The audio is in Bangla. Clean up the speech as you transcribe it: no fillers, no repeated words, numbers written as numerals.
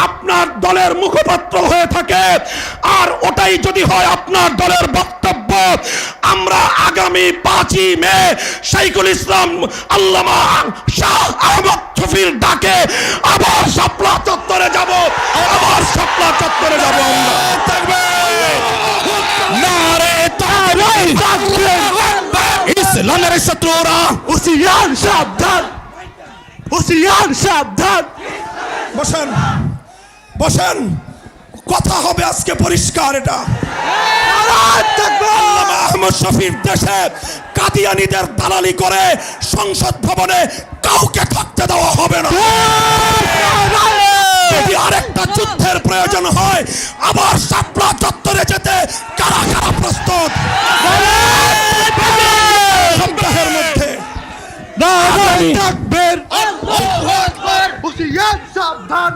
আপনার দলের মুখপাত্র হয়ে থাকে, আর ওটাই যদি হয় আপনার দলের বক্তব্য, আমরা আগামী 5ই মে শাইখুল ইসলাম আল্লামা শাহ আহমদ শফির ডাকে আবার শাপলা চত্বরে যাব, আবার শাপলা চত্বরে যাব। ইসলামের শত্রুরা হুঁশিয়ার, সাবধান, হুঁশিয়ার, সাবধান। বসেন, বসেন, কথা হবে আজকে পরিষ্কার। এটা আল্লামা আহমদ শফির দেশে কাদিয়ানীদের দালালি করে সংসদ ভবনে কাউকে থাকতে দেওয়া হবে না। যদি আরেকটা যুদ্ধের প্রয়োজন হয়, আবার শাপলা চত্বরে যেতে কারা কারা প্রস্তুত? সপ্তাহের মধ্যে আল্লাহু আকবার, আল্লাহু আকবার, হুঁশিয়ার, সাবধান।